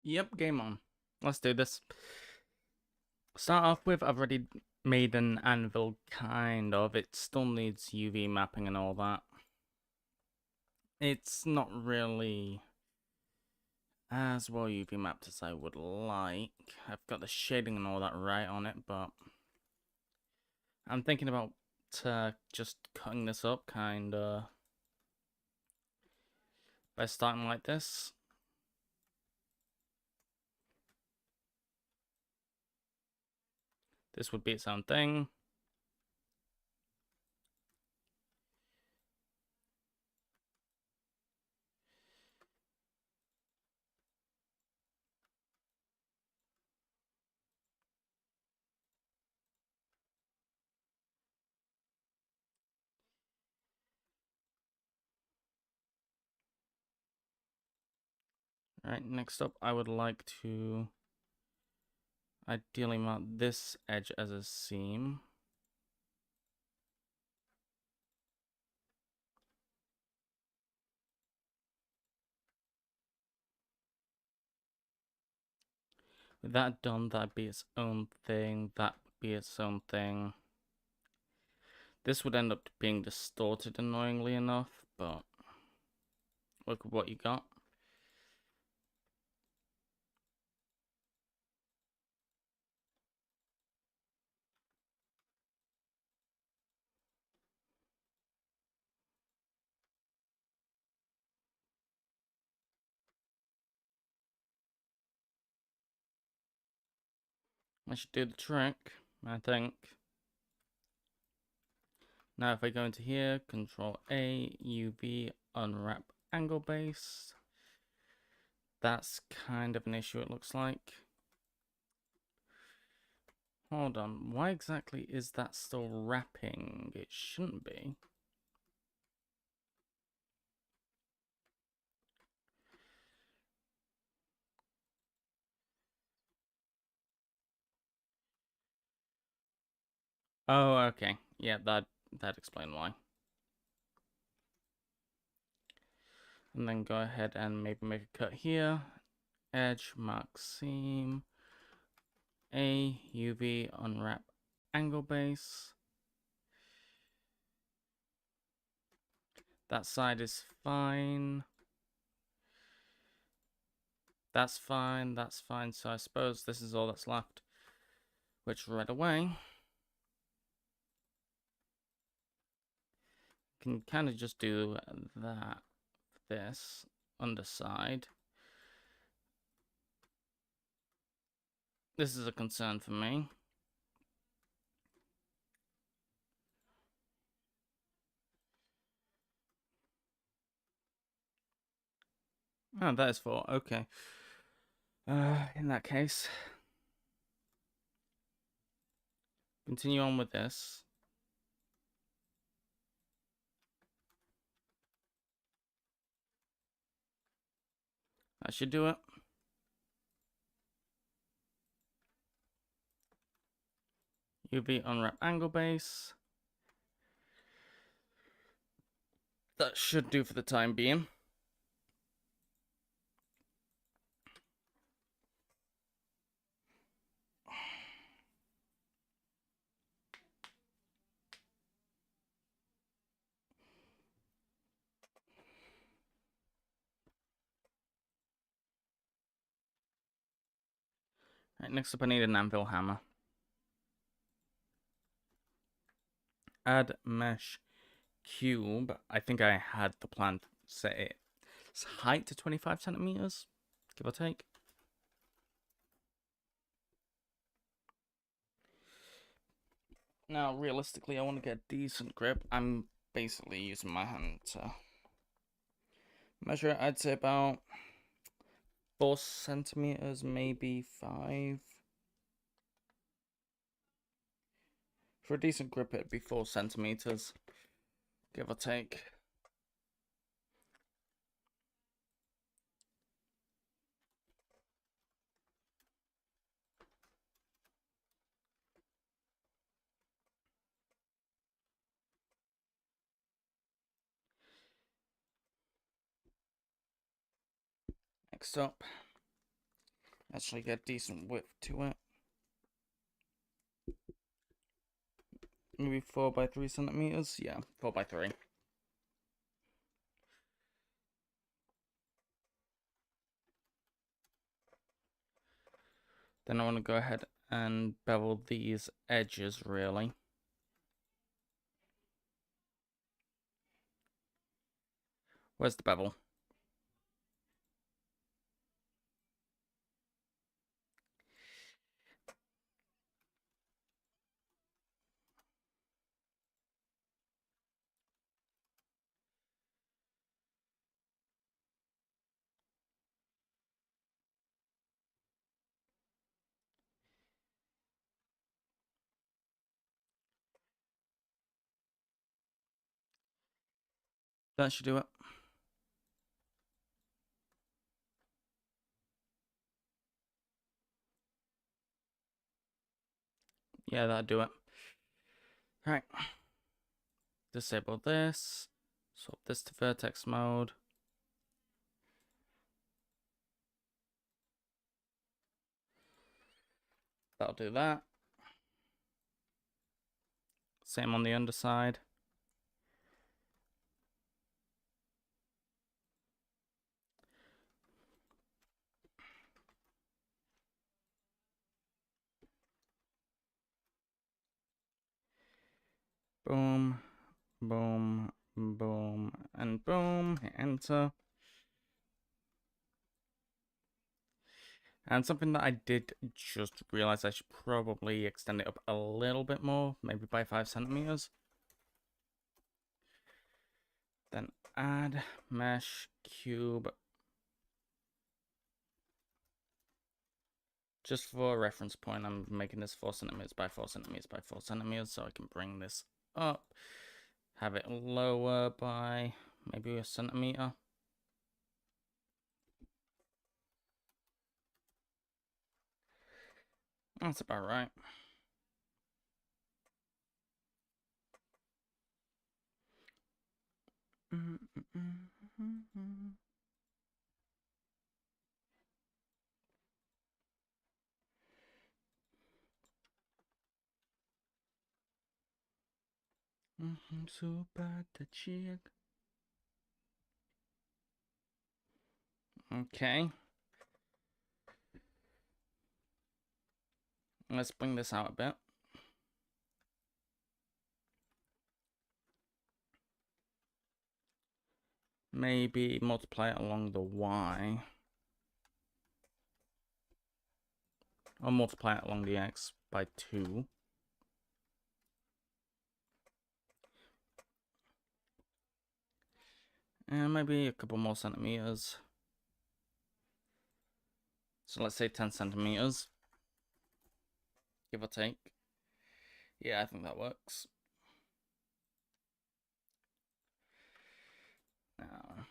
Yep, game on. Let's do this. Start off with, I've already made an anvil, kind of. It still needs UV mapping and all that. It's not really as well UV mapped as I would like. I've got the shading and all that right on it, but I'm thinking about just cutting this up, kinda, by starting like this. This would be its own thing. Right, next up, I would like to ideally mount this edge as a seam. With that done, that'd be its own thing, that would be its own thing. This would end up being distorted annoyingly enough, but look at what you got. That should do the trick, I think. Now if I go into here, Control A, UV, unwrap angle base. That's kind of an issue, it looks like. Hold on, why exactly is that still wrapping? It shouldn't be. Oh, okay. Yeah, that explained why. And then go ahead and maybe make a cut here. Edge, mark seam. A, UV, unwrap angle base. That side is fine. That's fine, that's fine. So I suppose this is all that's left. Which right away can kind of just do that, this underside. This is a concern for me. Oh, that is 4. Okay. In that case, continue on with this. That should do it. UV unwrap angle base. That should do for the time being. Right, next up I need an anvil hammer. Add mesh cube. I think I had the plan to set its height to 25 centimeters, give or take. Now, realistically, I want to get a decent grip. I'm basically using my hand to measure it. I'd say about 4 centimeters, maybe 5. For a decent grip, it'd be 4 centimeters, give or take. Next up, Actually get decent width to it. Maybe 4 by 3 centimeters. Yeah, 4 by 3. Then I want to go ahead and bevel these edges, really. Where's the bevel? That should do it. Yeah, that'll do it. Alright. Disable this. Swap this to vertex mode. That'll do that. Same on the underside. Boom, boom, boom, and boom. Hit enter. And something that I did just realize I should probably extend it up a little bit more, maybe by 5 centimeters. Then add mesh cube. Just for a reference point, I'm making this 4 centimeters by 4 centimeters by 4 centimeters, so I can bring this up, have it lower by maybe a centimeter. That's about right. Super the chick. Okay. Let's bring this out a bit. Maybe multiply it along the Y. Or multiply it along the X by 2. And maybe a couple more centimeters. So let's say 10 centimeters. Give or take. Yeah, I think that works. Now.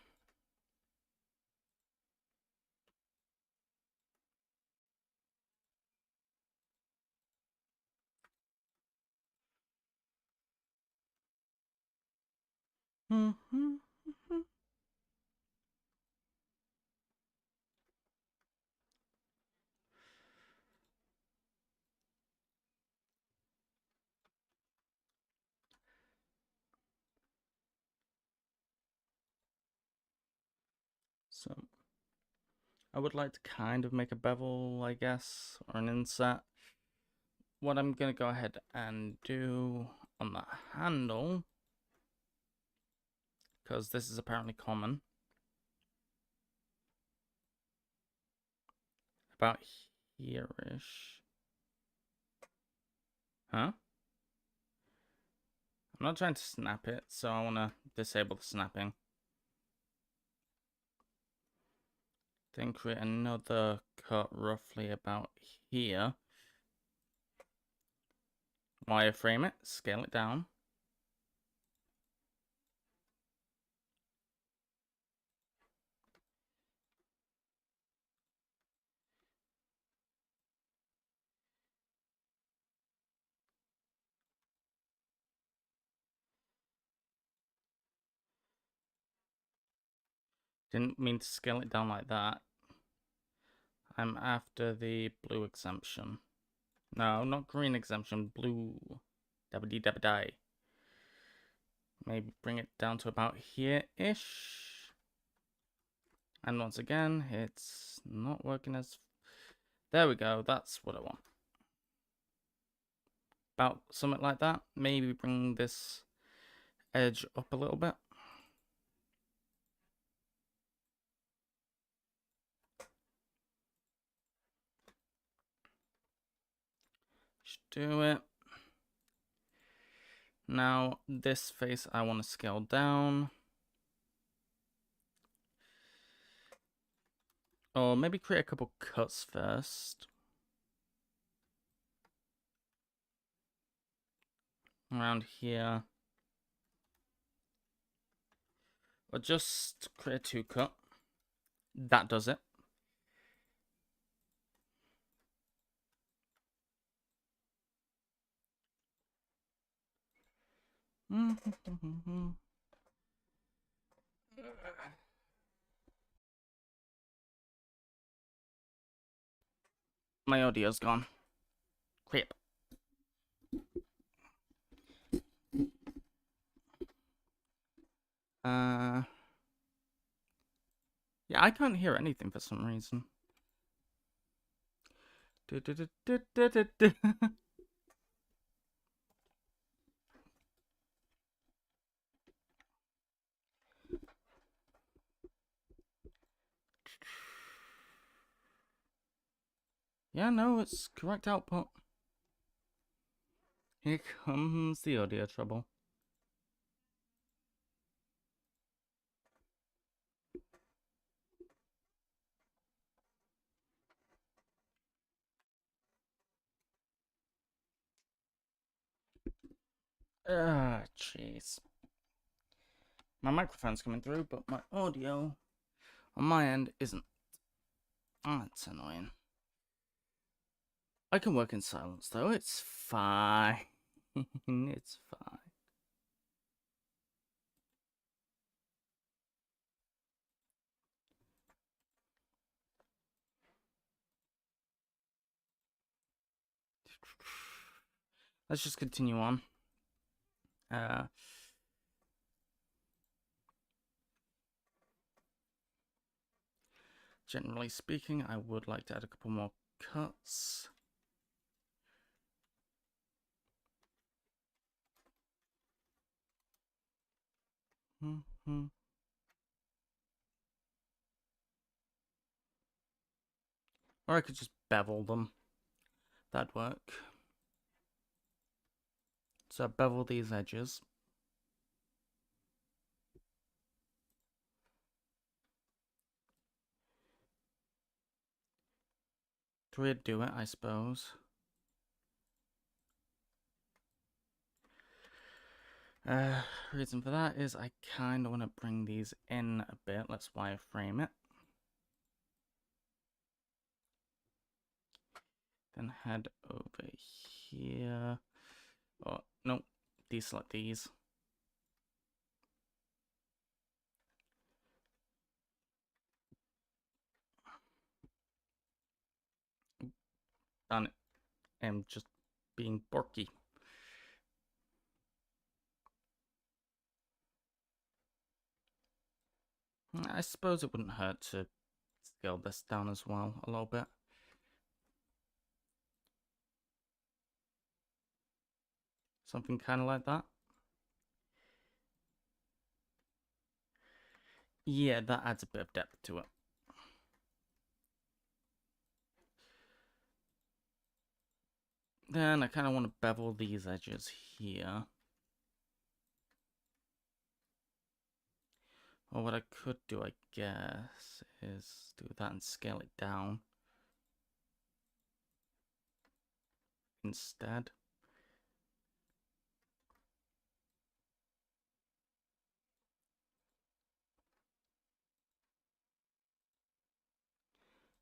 So I would like to kind of make a bevel, I guess, or an inset. What I'm going to go ahead and do on that handle, because this is apparently common, about here-ish. Huh? I'm not trying to snap it, so I want to disable the snapping. Then create another cut roughly about here. Wireframe it, scale it down. Didn't mean to scale it down like that. I'm after the blue exemption. No, not green exemption, blue. Dabba dabba die. Maybe bring it down to about here-ish. And once again, it's not working as... There we go, that's what I want. About something like that. Maybe bring this edge up a little bit. Just do it. Now, this face I want to scale down. Or maybe create a couple cuts first. Around here. Or just create a 2-cut. That does it. My audio's gone. Crap. Yeah, I can't hear anything for some reason. Yeah, no, it's correct output. Here comes the audio trouble. Jeez. My microphone's coming through, but my audio on my end isn't. That's annoying. I can work in silence, though. It's fine. It's fine. Let's just continue on. Generally speaking, I would like to add a couple more cuts. Or I could just bevel them. That'd work. So bevel these edges. Three'd do it, I suppose. Reason for that is I kind of want to bring these in a bit. Let's wireframe it. Then head over here. Oh, no, deselect these. Done it. I'm just being borky. I suppose it wouldn't hurt to scale this down as well a little bit. Something kind of like that. Yeah, that adds a bit of depth to it. Then I kind of want to bevel these edges here. Or what I could do, I guess, is do that and scale it down instead.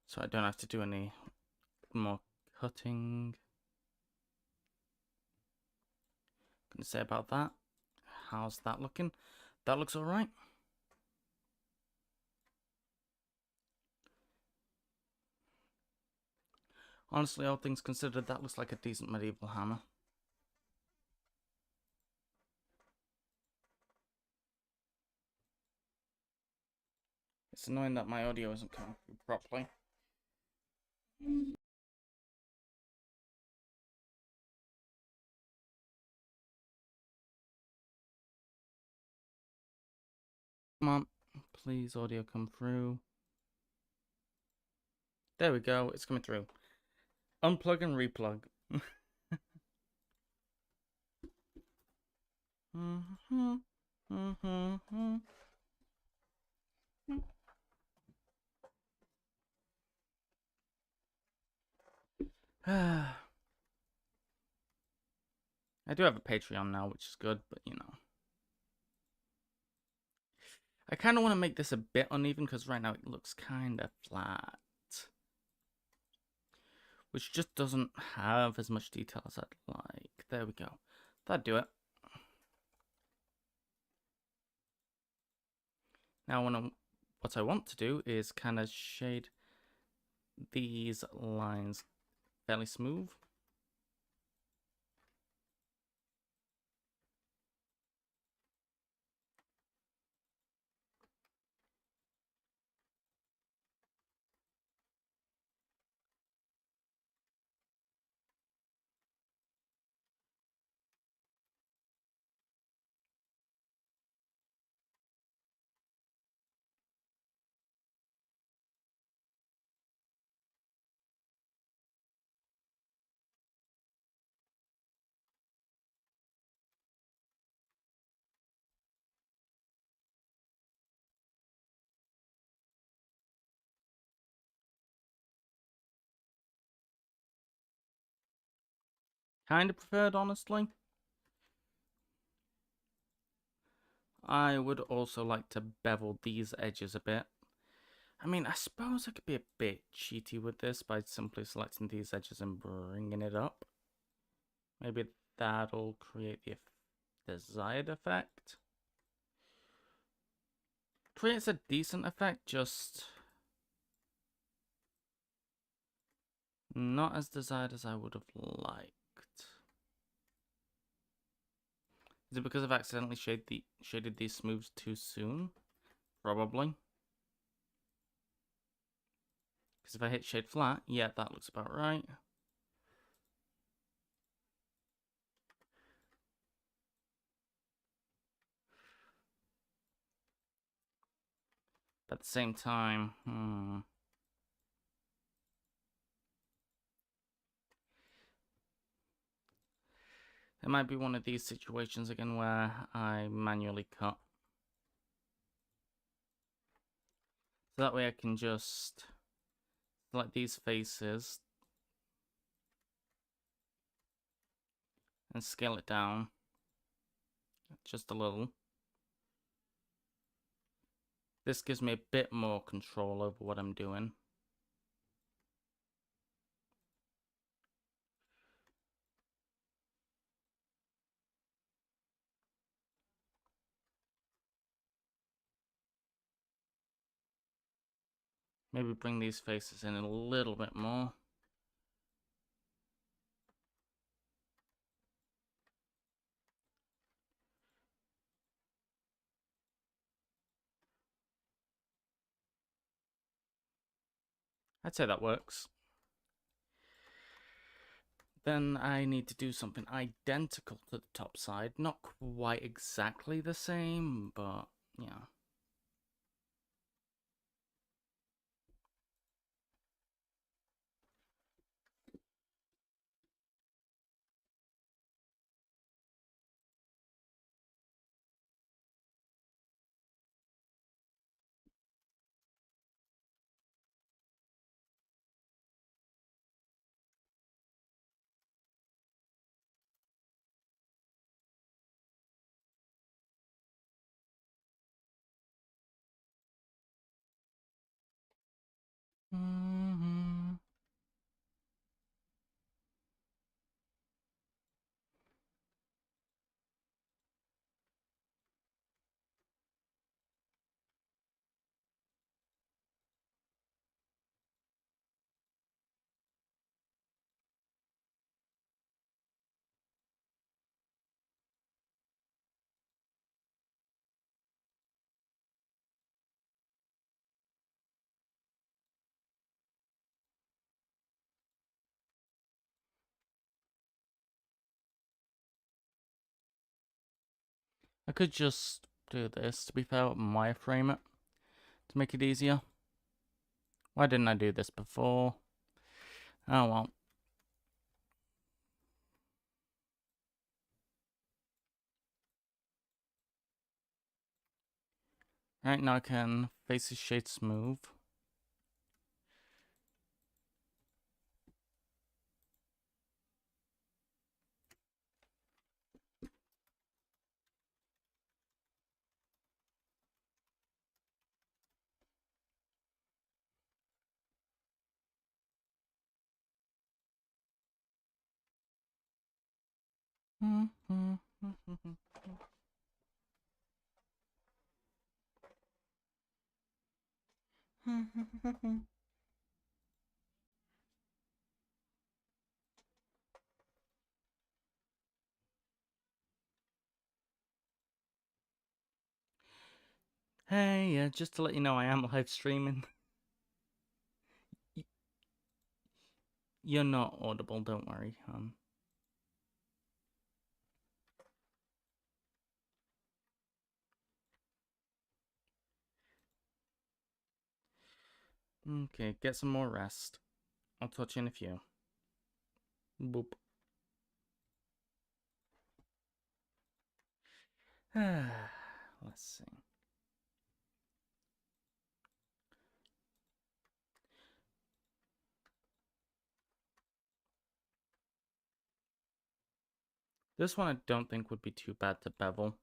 So I don't have to do any more cutting. Gonna say about that. How's that looking? That looks alright. Honestly, all things considered, that looks like a decent medieval hammer. It's annoying that my audio isn't coming through properly. Come on, please, audio come through. There we go, it's coming through. Unplug and replug. I do have a Patreon now, which is good, but you know. I kind of want to make this a bit uneven because right now it looks kind of flat. Which just doesn't have as much detail as I'd like. There we go. That'd do it. Now what I want to do is kind of shade these lines fairly smooth. Kind of preferred, honestly. I would also like to bevel these edges a bit. I mean, I suppose I could be a bit cheaty with this by simply selecting these edges and bringing it up. Maybe that'll create the desired effect. Creates a decent effect, just not as desired as I would have liked. Is it because I've accidentally shaded these smooths too soon? Probably. Because if I hit shade flat, yeah, that looks about right. But at the same time, it might be one of these situations again where I manually cut. So that way I can just select these faces and scale it down just a little. This gives me a bit more control over what I'm doing. Maybe bring these faces in a little bit more. I'd say that works. Then I need to do something identical to the top side. Not quite exactly the same, but yeah. I could just do this, to be fair, and wireframe it to make it easier. Why didn't I do this before? Oh well. Right, now I can face his shade smooth. Hey, just to let you know, I am live streaming. You're not audible, don't worry. Okay, get some more rest. I'll touch you in a few. Boop. Let's see. This one I don't think would be too bad to bevel.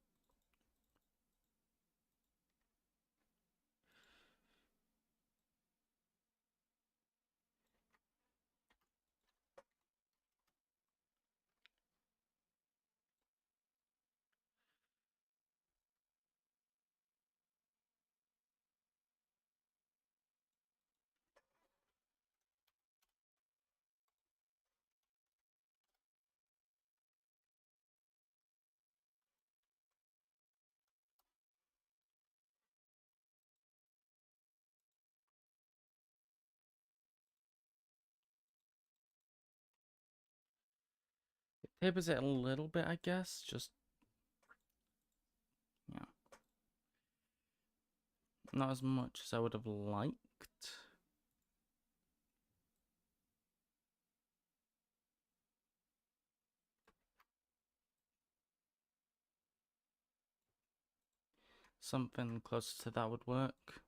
It tapers it a little bit, I guess. Just, yeah. Not as much as I would have liked. Something close to that would work.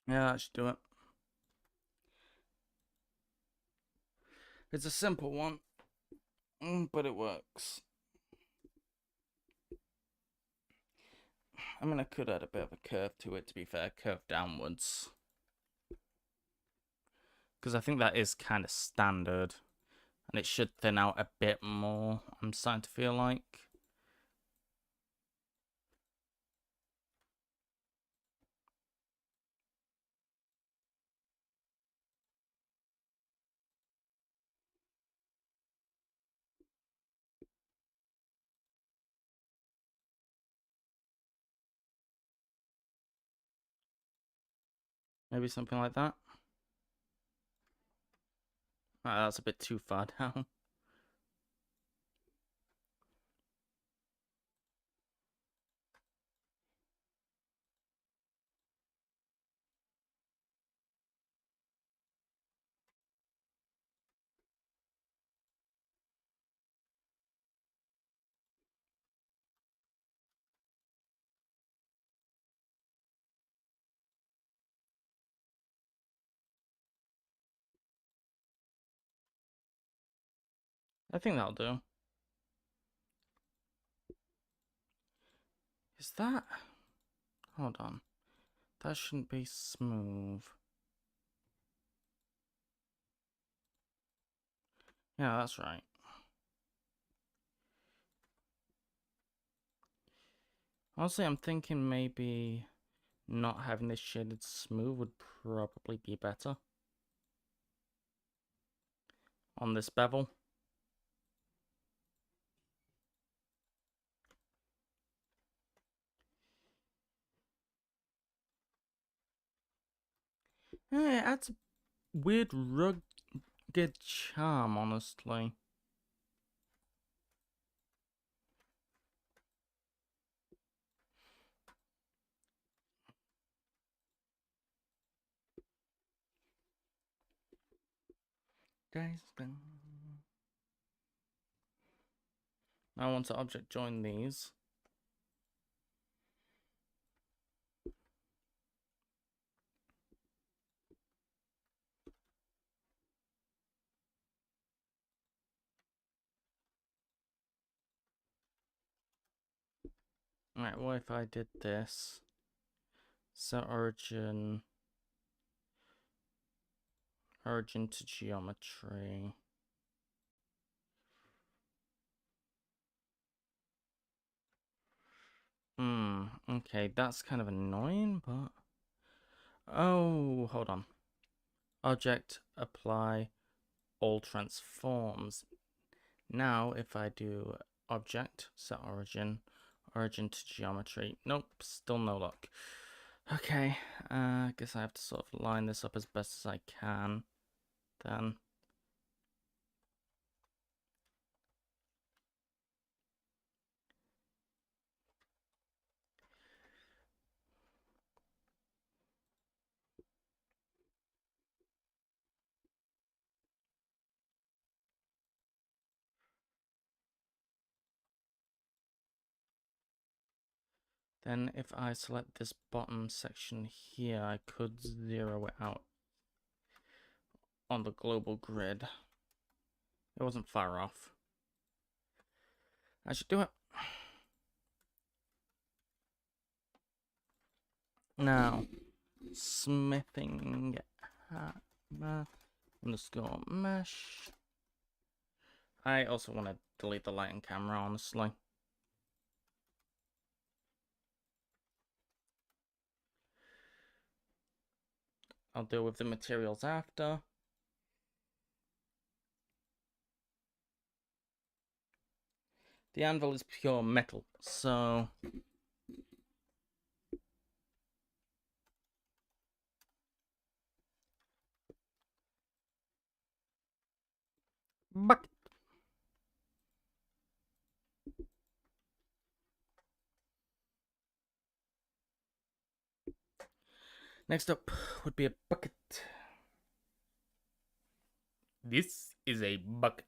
Yeah, that should do it. It's a simple one, but it works. I mean, I could add a bit of a curve to it, to be fair, curve downwards. Because I think that is kind of standard. And it should thin out a bit more, I'm starting to feel like. Maybe something like that. That's a bit too far down. I think that'll do. Is that... Hold on. That shouldn't be smooth. Yeah, that's right. Honestly, I'm thinking maybe not having this shaded smooth would probably be better on this bevel. Yeah, it adds a weird rugged charm, honestly. Guys, I want to object join these. Alright, what if I did this? Set origin to geometry. Okay, that's kind of annoying, but... Oh, hold on. Object, apply, all transforms. Now, if I do object, set origin to geometry. Nope, still no luck. Okay, I guess I have to sort of line this up as best as I can, then. Then if I select this bottom section here, I could zero it out on the global grid. It wasn't far off. I should do it. Now, smithing hammer underscore mesh. I also want to delete the light and camera, honestly. I'll deal with the materials after. The anvil is pure metal, so... Bucket. Next up would be a bucket. This is a bucket.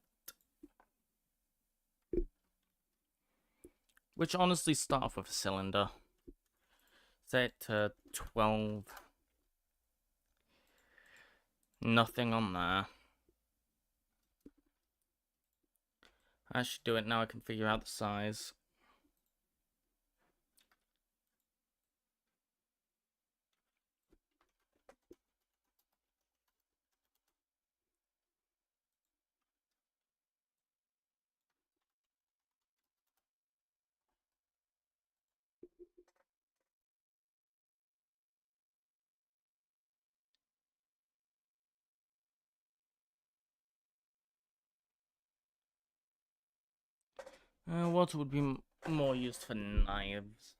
Which honestly start off with a cylinder. Set to 12. Nothing on there. I should do it now. I can figure out the size. Water would be more used for knives.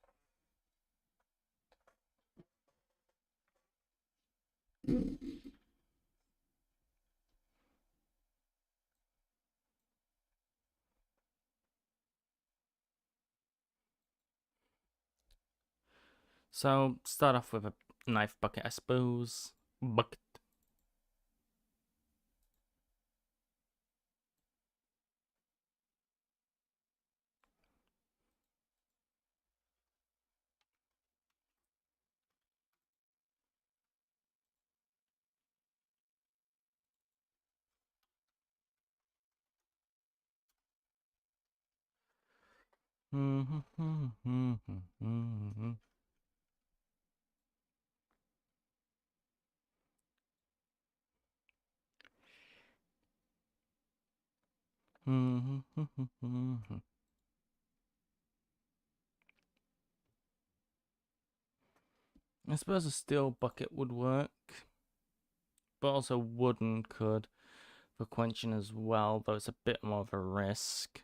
So, start off with a knife bucket, I suppose. Bucket. I suppose a steel bucket would work, but also wooden could for quenching as well, though it's a bit more of a risk.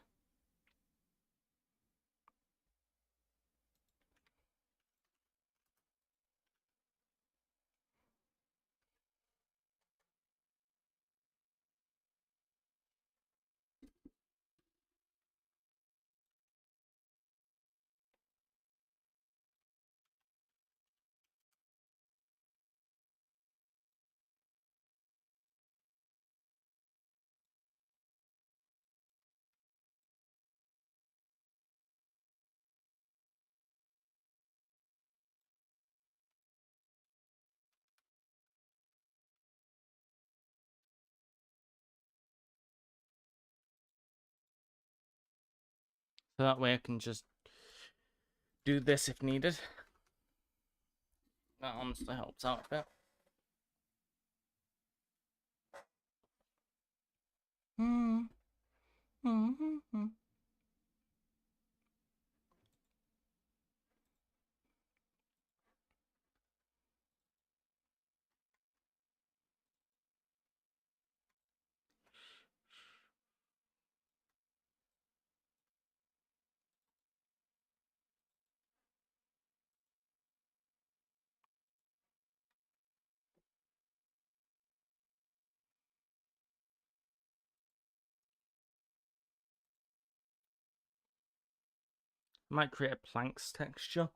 So that way I can just do this if needed. That honestly helps out a bit. Might create a planks texture,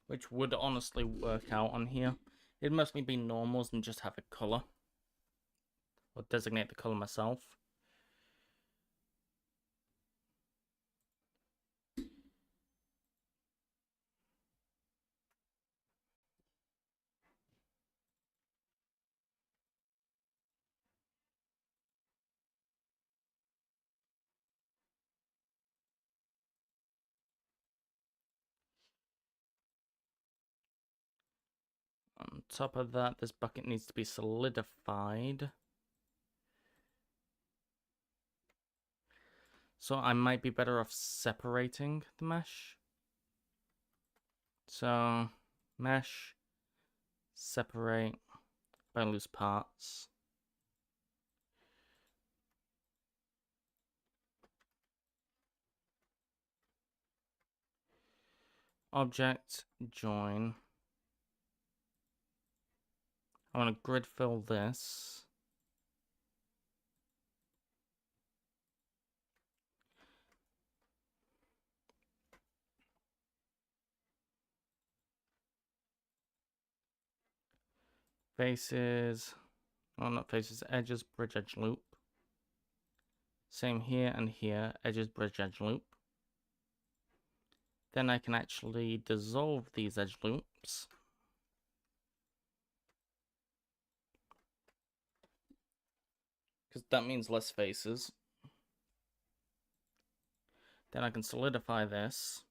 which would honestly work out on here. It'd mostly be normals and just have a colour, or designate the colour myself. On top of that, this bucket needs to be solidified. So I might be better off separating the mesh. So, mesh, separate by loose parts. Object, join. I want to grid fill this. Faces, oh not faces, edges, bridge, edge, loop. Same here and here, edges, bridge, edge, loop. Then I can actually dissolve these edge loops. Because that means less faces. Then I can solidify this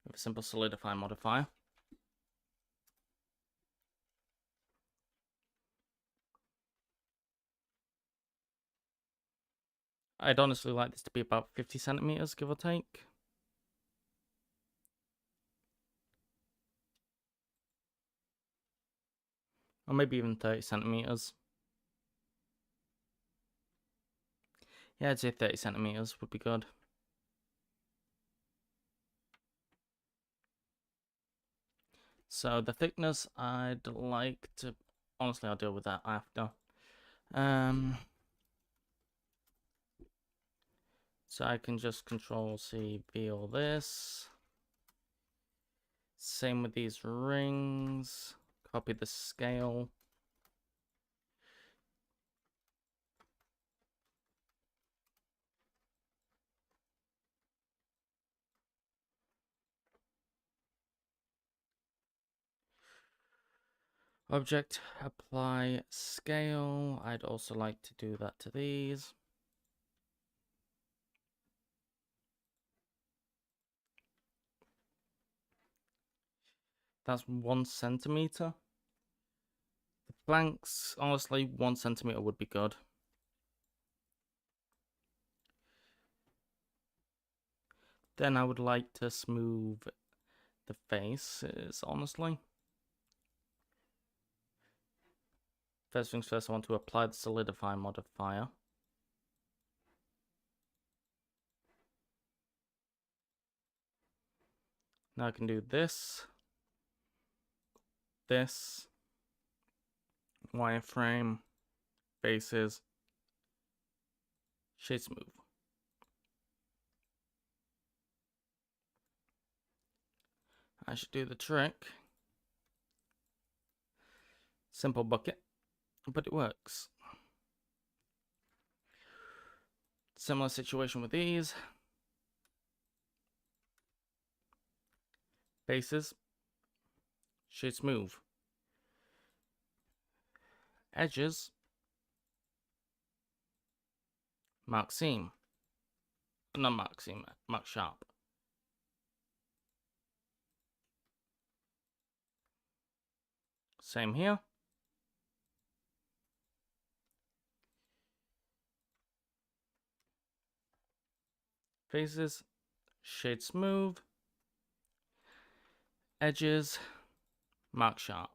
with a simple solidify modifier. I'd honestly like this to be about 50 centimeters, give or take. Or maybe even 30 centimeters. Yeah, I'd say 30 centimeters would be good. So the thickness, I'd like to... Honestly, I'll deal with that after. So I can just Control-C, V all this. Same with these rings. Copy the scale. Object, apply scale. I'd also like to do that to these. That's 1 centimeter. The flanks, honestly, 1 centimeter would be good. Then I would like to smooth the faces, honestly. First things first, I want to apply the solidify modifier. Now I can do this, wireframe, faces, shade smooth. I should do the trick. Simple bucket, but it works. Similar situation with these. Faces, shade smooth. Edges, mark seam. Not mark seam, mark sharp. Same here. Faces, shade smooth. Edges, mark sharp.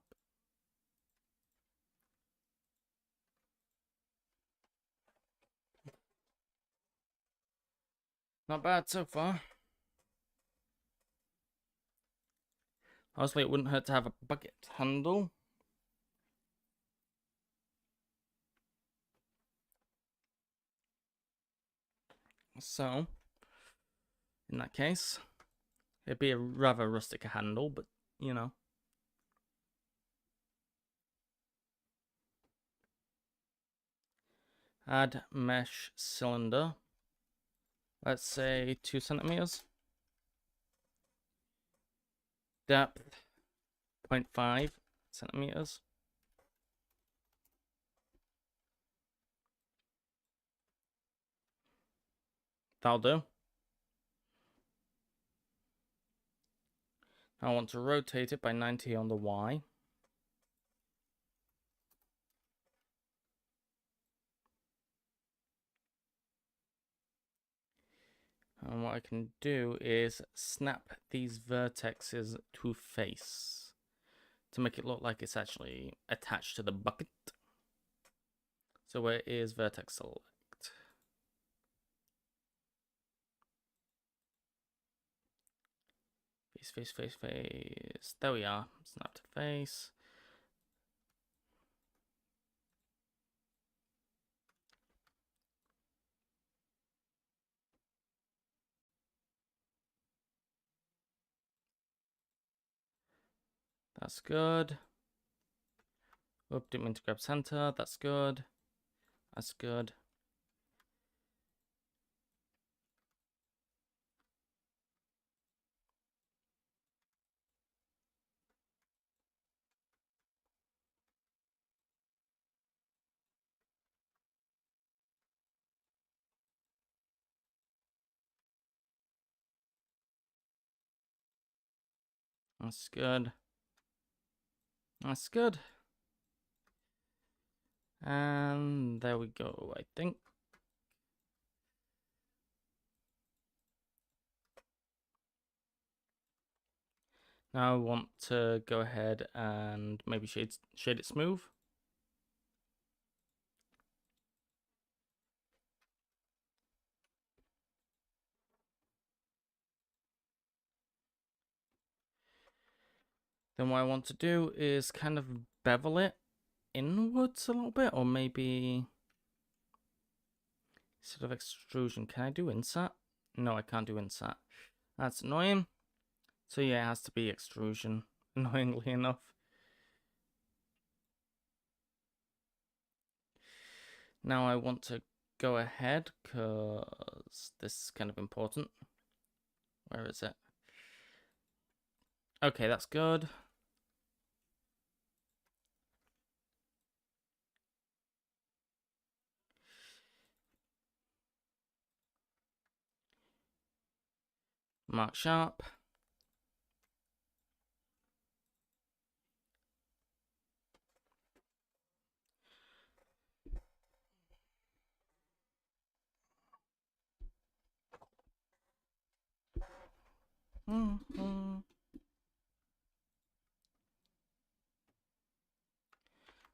Not bad so far. Honestly, it wouldn't hurt to have a bucket handle. So, in that case, it'd be a rather rustic handle, but, you know. Add mesh cylinder. Let's say 2 centimeters. Depth 0.5 centimeters. That'll do. I want to rotate it by 90 on the Y. And what I can do is snap these vertexes to face to make it look like it's actually attached to the bucket. So where is vertex select? Face, face, face, face. There we are. Snap to face. That's good. Oop, didn't mean to grab center. That's good. That's good. That's good. That's good. And there we go, I think. Now I want to go ahead and maybe shade it smooth. Then what I want to do is kind of bevel it inwards a little bit, or maybe instead of extrusion, can I do insert? No, I can't do insert. That's annoying. So yeah, it has to be extrusion, annoyingly enough. Now I want to go ahead, because this is kind of important. Where is it? Okay, that's good. Mark sharp.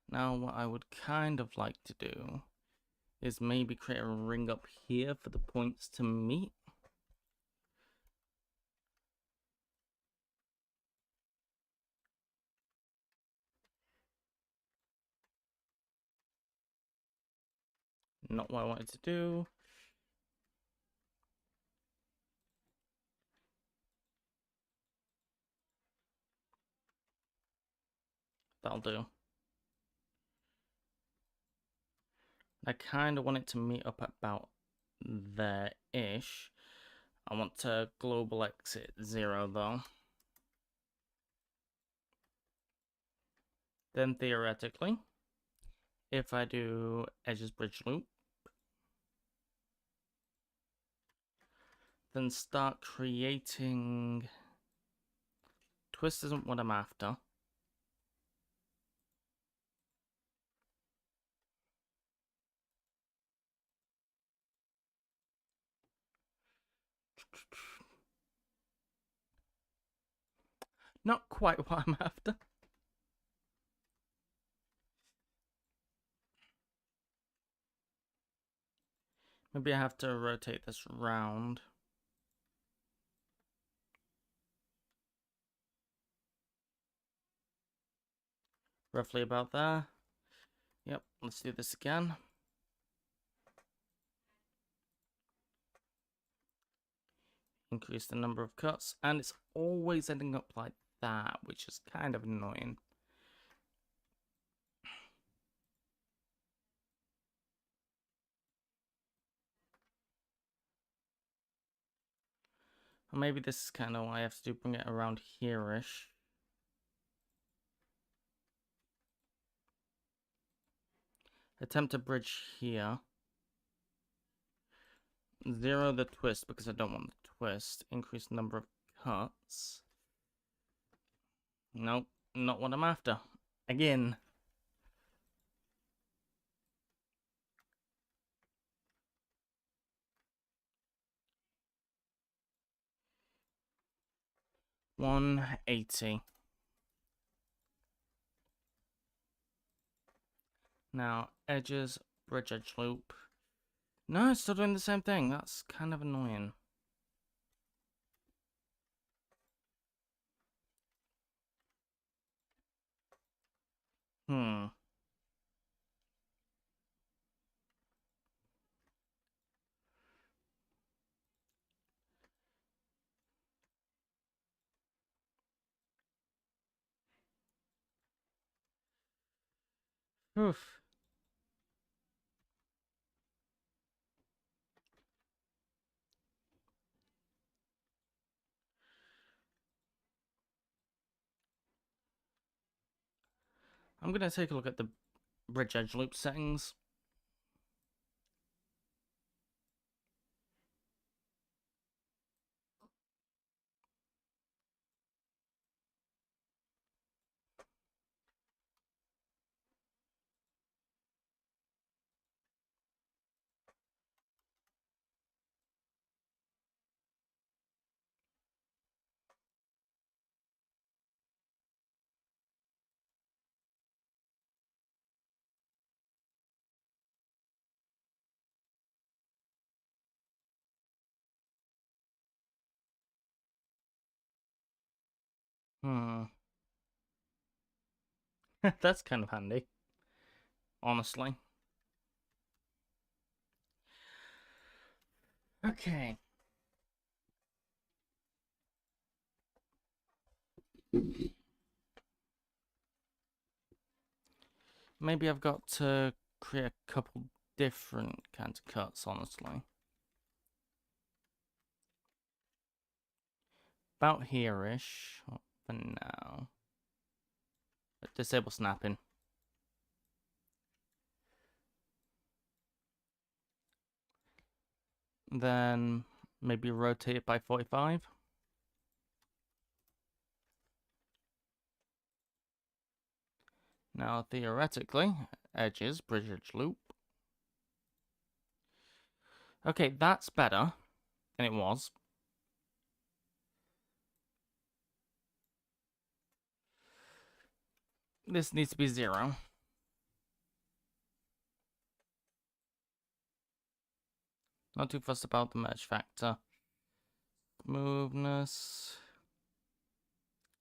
Now, what I would kind of like to do is maybe create a ring up here for the points to meet. Not what I wanted to do. That'll do. I kind of want it to meet up about there-ish. I want to global exit 0 though. Then theoretically, if I do edges bridge loop, then start creating... Twist isn't what I'm after. Not quite what I'm after. Maybe I have to rotate this round. Roughly about there. Yep, let's do this again. Increase the number of cuts, and it's always ending up like that, which is kind of annoying. Or maybe this is kind of what I have to do, bring it around here-ish. Attempt to bridge here. 0 the twist because I don't want the twist. Increase the number of cuts. Nope, not what I'm after. Again. $180. Now, edges, bridge edge loop. No, it's still doing the same thing. That's kind of annoying. Oof. I'm going to take a look at the bridge edge loop settings. That's kind of handy, honestly. Okay. Maybe I've got to create a couple different kinds of cuts, honestly. About here-ish for now. Disable snapping. Then maybe rotate it by 45. Now, theoretically, edges, bridge edge loop. Okay, that's better than it was. This needs to be 0. Not too fussed about the merge factor. Smoothness.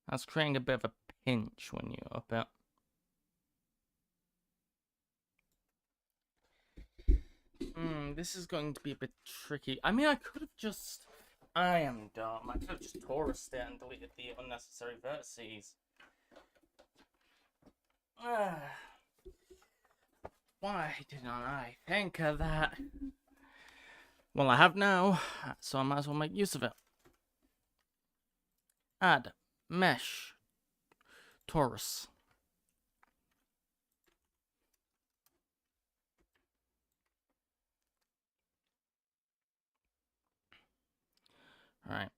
That's creating a bit of a pinch when you up it. This is going to be a bit tricky. I mean, I could have just... I am dumb. I could have just Taurused it and deleted the unnecessary vertices. Why didn't I think of that? Well, I have now, so I might as well make use of it. Add mesh Taurus. All right.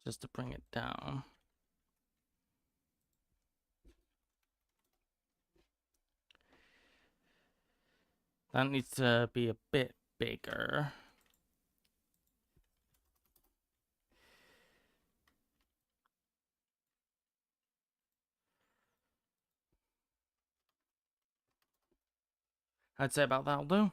Just to bring it down. That needs to be a bit bigger. I'd say about that'll do.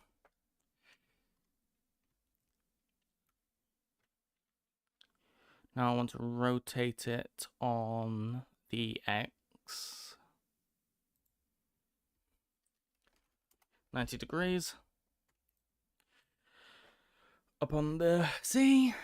Now I want to rotate it on the X. 90 degrees. Up on the Z.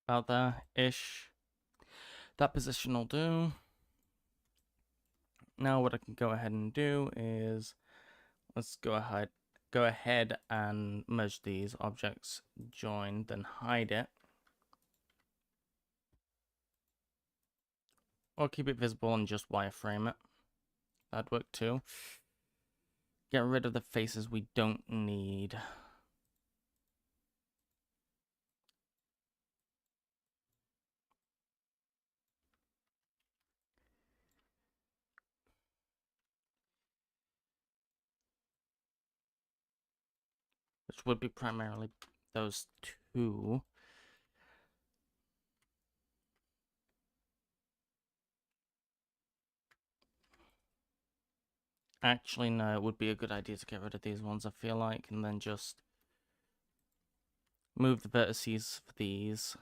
About there-ish. That position will do. Now what I can go ahead and do is, let's go ahead and merge these objects, join, then hide it. Or keep it visible and just wireframe it. That'd work too. Get rid of the faces we don't need. Which would be primarily those two. Actually, no, it would be a good idea to get rid of these ones, I feel like, and then just move the vertices for these.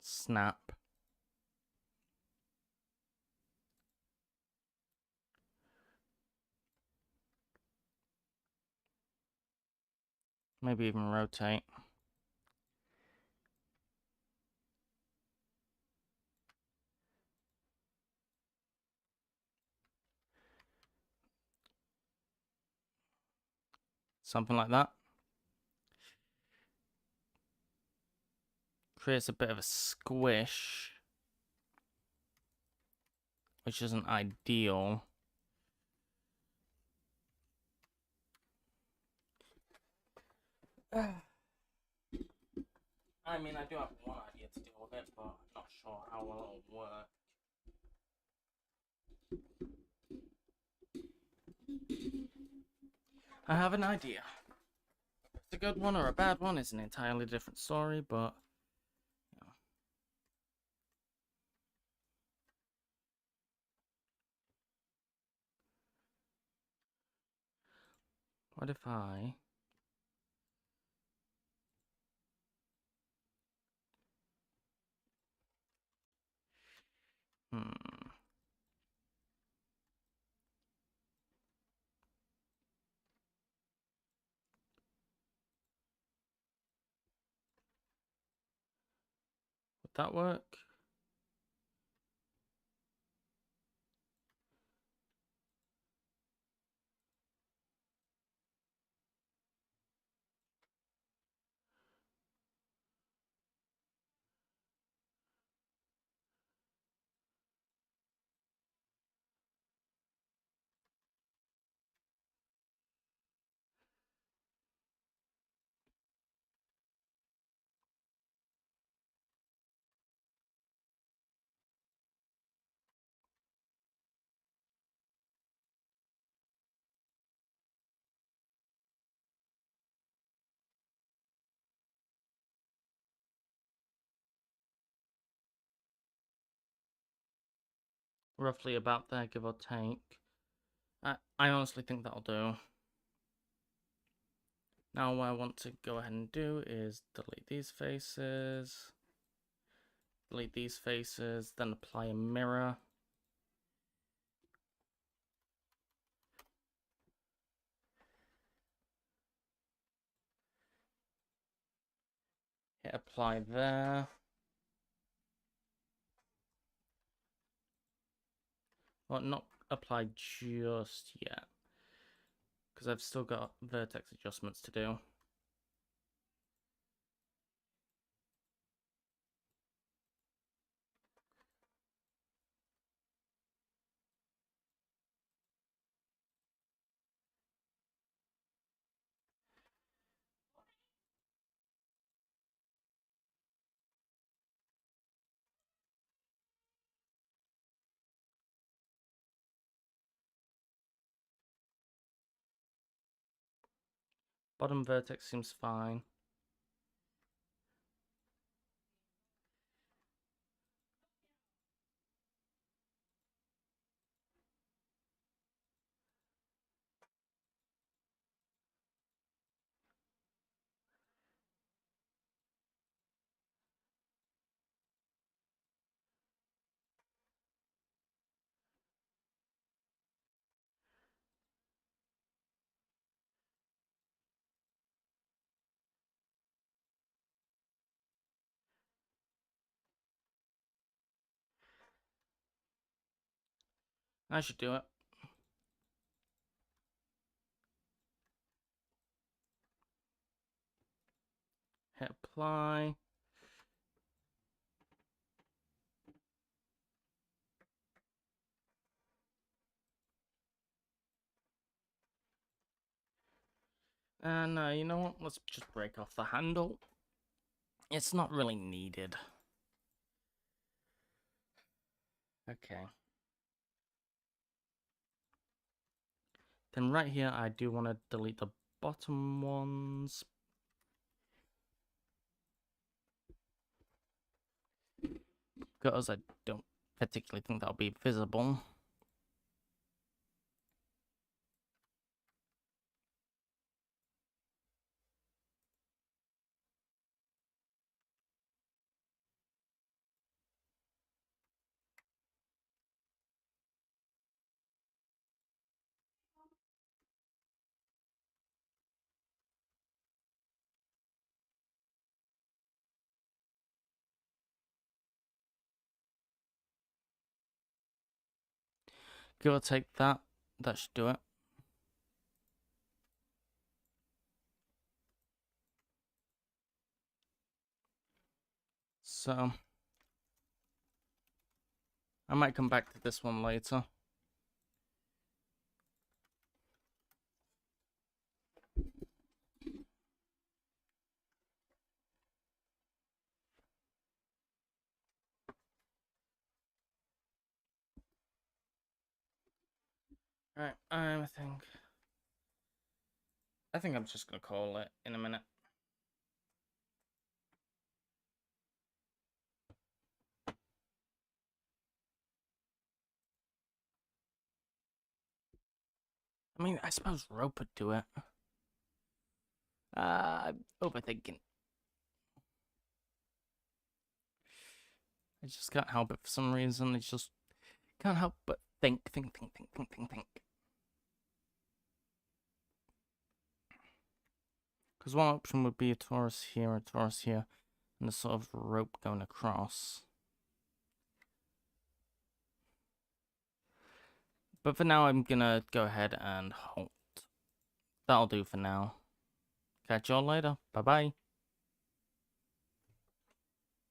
Snap. Maybe even rotate. Something like that. Creates a bit of a squish, which isn't ideal. I mean, I do have one idea to deal with it, but I'm not sure how well it'll work. I have an idea. If it's a good one or a bad one is an entirely different story, but... You know. What if I... Would that work? roughly about there, give or take. I honestly think that'll do. Now what I want to go ahead and do is delete these faces, then apply a mirror. Hit apply there. Well, not applied just yet, because I've still got vertex adjustments to do. Bottom vertex seems fine. I should do it. Hit apply. And you know what? Let's just break off the handle. It's not really needed. Okay. Then right here, I do want to delete the bottom ones. Because I don't particularly think that'll be visible. Give or take that. That should do it. So, I might come back to this one later. Alright, I think I'm just gonna call it in a minute. I mean, I suppose rope would do it. I'm overthinking. I just can't help it for some reason. I just can't help but think. Because one option would be a Taurus here, and a sort of rope going across. But for now, I'm gonna go ahead and halt. That'll do for now. Catch y'all later. Bye-bye.